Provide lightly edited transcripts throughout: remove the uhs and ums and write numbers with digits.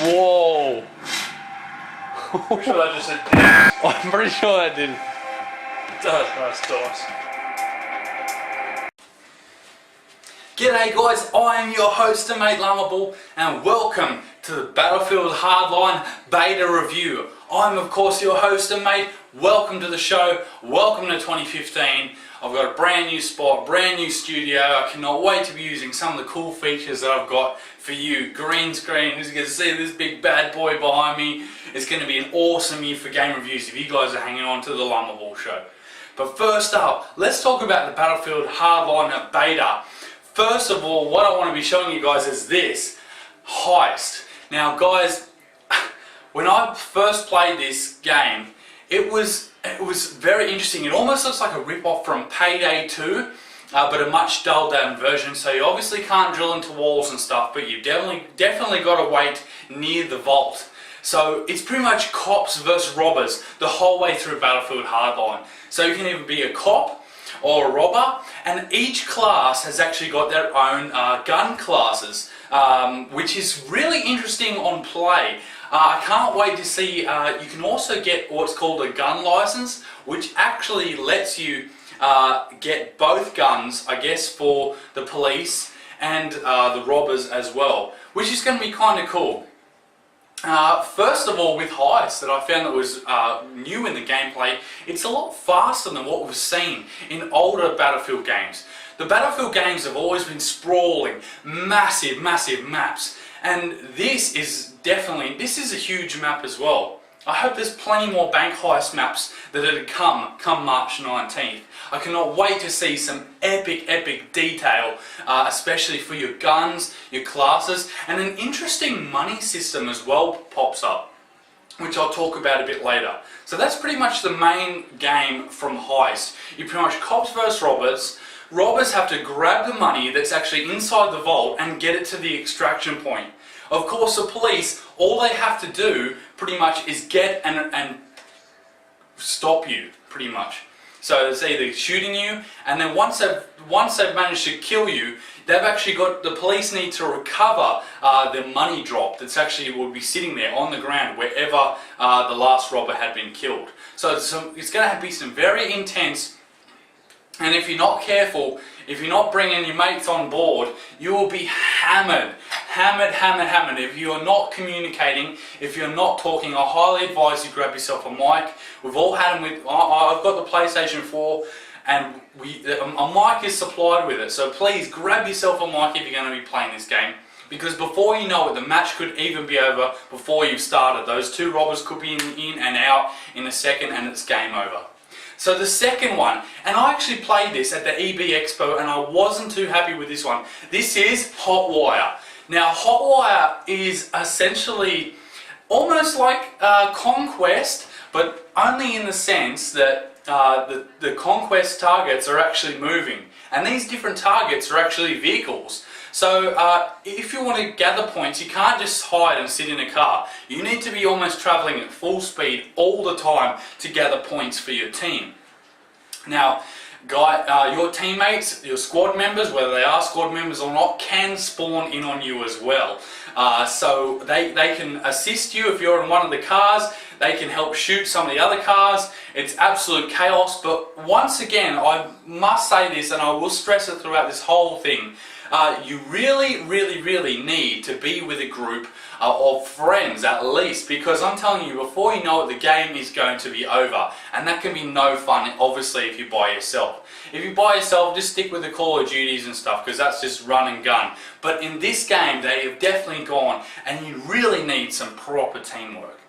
Whoa! I'm sure that just said dice. I'm pretty sure that did. That's dice. G'day guys, I am your host and mate Lamable, and welcome to the Battlefield Hardline Beta Review. I'm of course your host and mate. Welcome to the show, welcome to 2015. I've got a brand new spot, brand new studio. I cannot wait to be using some of the cool features that I've got for you. Green screen, as you can see this big bad boy behind me. It's going to be an awesome year for game reviews if you guys are hanging on to the Lamable show. But first up, let's talk about the Battlefield Hardline Beta. First of all, what I want to be showing you guys is this, Heist. Now guys, when I first played this game, it was very interesting. It almost looks like a rip-off from Payday 2, but a much dulled down version. So you obviously can't drill into walls and stuff, but you've definitely got to wait near the vault. So it's pretty much cops versus robbers the whole way through Battlefield Hardline. So you can either be a cop or a robber, and each class has actually got their own gun classes, which is really interesting on play. I can't wait to see, you can also get what's called a gun license, which actually lets you get both guns, I guess, for the police and the robbers as well, which is going to be kind of cool. First of all, with Heist, that I found that was new in the gameplay, it's a lot faster than what we've seen in older Battlefield games. The Battlefield games have always been sprawling, massive maps, and this is a huge map as well. I hope there's plenty more bank heist maps that are to come March 19th. I cannot wait to see some epic detail, especially for your guns, your classes, and an interesting money system as well pops up, which I'll talk about a bit later. So that's pretty much the main game from Heist. You pretty much cops versus robbers. Robbers have to grab the money that's actually inside the vault and get it to the extraction point. Of course, the police, all they have to do pretty much is get and stop you, pretty much. So it's either shooting you, and then once they've managed to kill you, they've actually got, the police need to recover the money drop that's actually will be sitting there on the ground wherever the last robber had been killed. So it's going to be some very intense. And if you're not careful, if you're not bringing your mates on board, you will be hammered. If you are not communicating, if you're not talking, I highly advise you grab yourself a mic. We've all had them with, I've got the PlayStation 4, and a mic is supplied with it. So please grab yourself a mic if you're going to be playing this game. Because before you know it, the match could even be over before you've started. Those two robbers could be in and out in a second, and it's game over. So the second one, and I actually played this at the EB Expo and I wasn't too happy with this one. This is Hotwire. Now Hotwire is essentially almost like Conquest, but only in the sense that the Conquest targets are actually moving. And these different targets are actually vehicles. So if you want to gather points, you can't just hide and sit in a car. You need to be almost traveling at full speed all the time to gather points for your team. Now, your teammates, your squad members, whether they are squad members or not, can spawn in on you as well. So they can assist you if you're in one of the cars. They can help shoot some of the other cars. It's absolute chaos. But once again, I must say this, and I will stress it throughout this whole thing. You really need to be with a group of friends at least, because I'm telling you, before you know it, the game is going to be over, and that can be no fun obviously if you're by yourself. If you're by yourself, just stick with the Call of Duties and stuff, because that's just run and gun. But in this game they have definitely gone, and you really need some proper teamwork.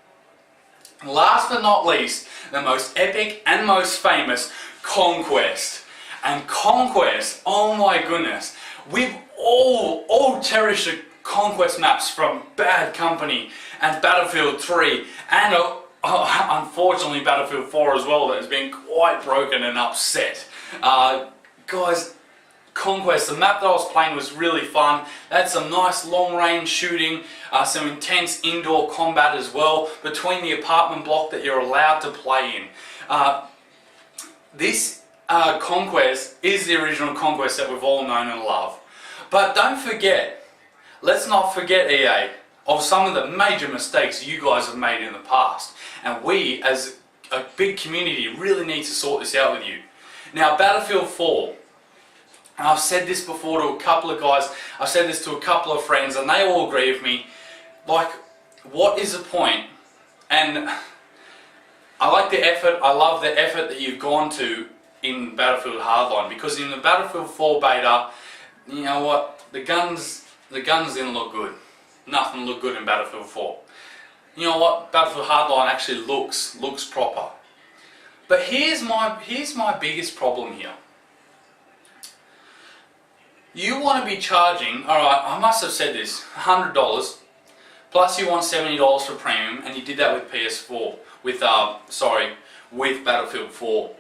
Last but not least, the most epic and most famous, Conquest. And Conquest, oh my goodness, we've all cherished the Conquest maps from Bad Company and Battlefield 3 and unfortunately Battlefield 4 as well, that has been quite broken and upset. Guys, Conquest, the map that I was playing was really fun. They had some nice long range shooting, some intense indoor combat as well between the apartment block that you're allowed to play in. This Conquest is the original Conquest that we've all known and loved. But don't forget, let's not forget, EA, of some of the major mistakes you guys have made in the past. And we, as a big community, really need to sort this out with you. Now, Battlefield 4, and I've said this before to a couple of guys, I've said this to a couple of friends, and they all agree with me. Like, what is the point? And I like the effort, I love the effort that you've gone to in Battlefield Hardline, because in the Battlefield 4 beta, you know what, the guns didn't look good. Nothing looked good in Battlefield 4. You know what, Battlefield Hardline actually looks proper. But here's my biggest problem here. You want to be charging, alright, I must have said this, $100, plus you want $70 for premium, and you did that with PS4, with Battlefield 4.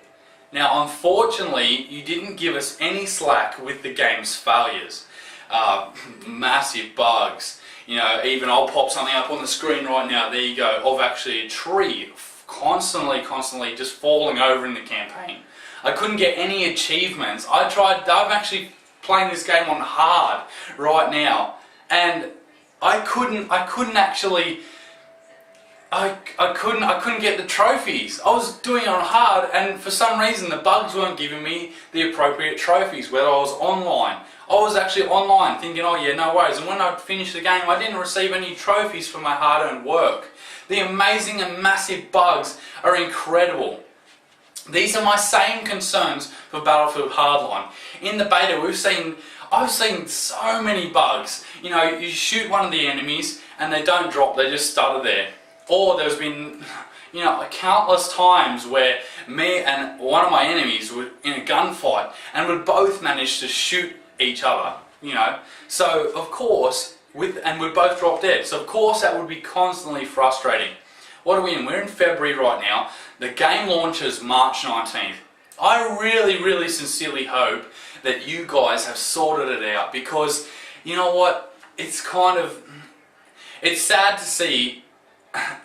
Now, unfortunately, you didn't give us any slack with the game's failures. Massive bugs. You know, even I'll pop something up on the screen right now, there you go, of actually a tree constantly just falling over in the campaign. I couldn't get any achievements. I'm actually playing this game on hard right now, and I couldn't get the trophies. I was doing it on hard, and for some reason the bugs weren't giving me the appropriate trophies, whether I was online. I was actually online thinking, oh yeah, no worries, and when I finished the game I didn't receive any trophies for my hard-earned work. The amazing and massive bugs are incredible. These are my same concerns for Battlefield Hardline. In the beta I've seen so many bugs. You know, you shoot one of the enemies and they don't drop, they just stutter there. Or there's been, you know, countless times where me and one of my enemies were in a gunfight and would both manage to shoot each other, you know. So of course, and we both drop dead. So of course that would be constantly frustrating. What are we in? We're in February right now. The game launches March 19th. I really sincerely hope that you guys have sorted it out, because you know what? It's sad to see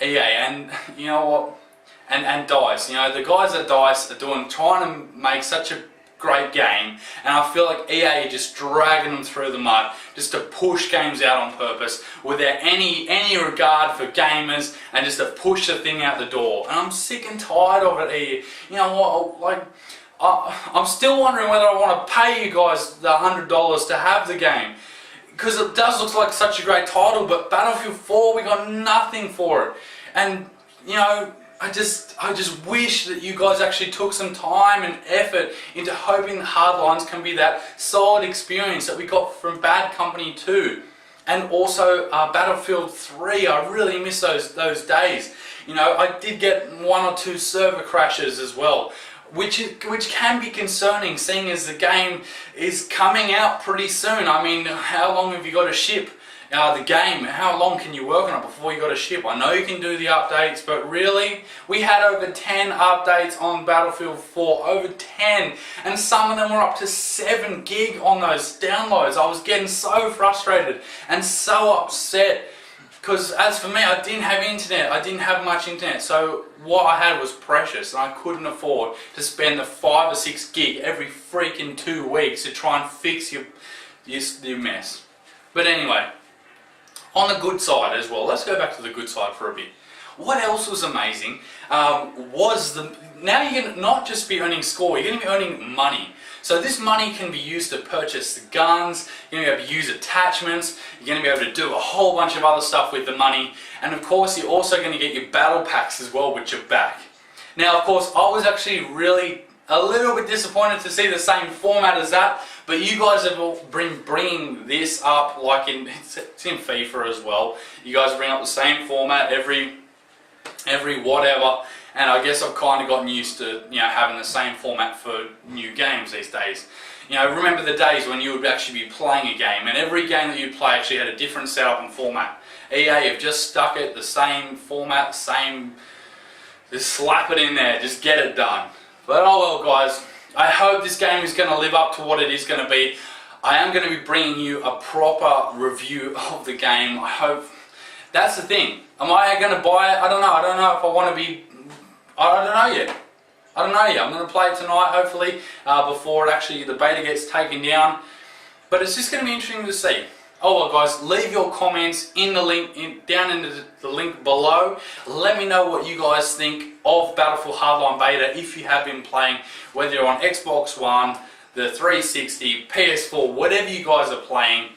EA and you know what, and DICE. You know, the guys at DICE are trying to make such a great game, and I feel like EA are just dragging them through the mud just to push games out on purpose without any regard for gamers, and just to push the thing out the door. And I'm sick and tired of it, EA. You know what, like, I'm still wondering whether I want to pay you guys the $100 to have the game, because it does look like such a great title, but Battlefield 4, we got nothing for it. And you know, I just wish that you guys actually took some time and effort into hoping the Hardlines can be that solid experience that we got from Bad Company 2. And also Battlefield 3, I really miss those days. You know, I did get 1 or 2 server crashes as well, which can be concerning, seeing as the game is coming out pretty soon. I mean, how long have you got to ship the game? How long can you work on it before you got to ship? I know you can do the updates, but really, we had over 10 updates on Battlefield 4, over 10, and some of them were up to 7 gig on those downloads. I was getting so frustrated and so upset, because as for me, I didn't have internet, I didn't have much internet, so what I had was precious, and I couldn't afford to spend the 5 or 6 gig every freaking 2 weeks to try and fix your mess. But anyway, on the good side as well, let's go back to the good side for a bit. What else was amazing now you're going to not just be earning score, you're going to be earning money. So this money can be used to purchase the guns, you're going to be able to use attachments, you're going to be able to do a whole bunch of other stuff with the money, and of course you're also going to get your battle packs as well, which are back. Now of course I was actually really a little bit disappointed to see the same format as that, but you guys have all been bringing this up, like it's in FIFA as well. You guys bring up the same format every whatever, and I guess I've kind of gotten used to, you know, having the same format for new games these days. You know, remember the days when you would actually be playing a game, and every game that you'd play actually had a different setup and format. EA have just stuck it the same format, just slap it in there, just get it done. But oh well guys, I hope this game is going to live up to what it is going to be. I am going to be bringing you a proper review of the game. I hope. That's the thing. Am I going to buy it? I don't know. I don't know if I want to be. I don't know yet. I'm going to play it tonight, hopefully, before the beta gets taken down. But it's just going to be interesting to see. Oh well, guys, leave your comments in the link, down in the link below. Let me know what you guys think of Battlefield Hardline Beta if you have been playing, whether you're on Xbox One, the 360, PS4, whatever you guys are playing.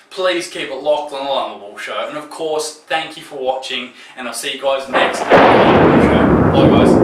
Please keep it locked on the Llama Show. And of course, thank you for watching, and I'll see you guys next time on the Llama Show. Bye guys.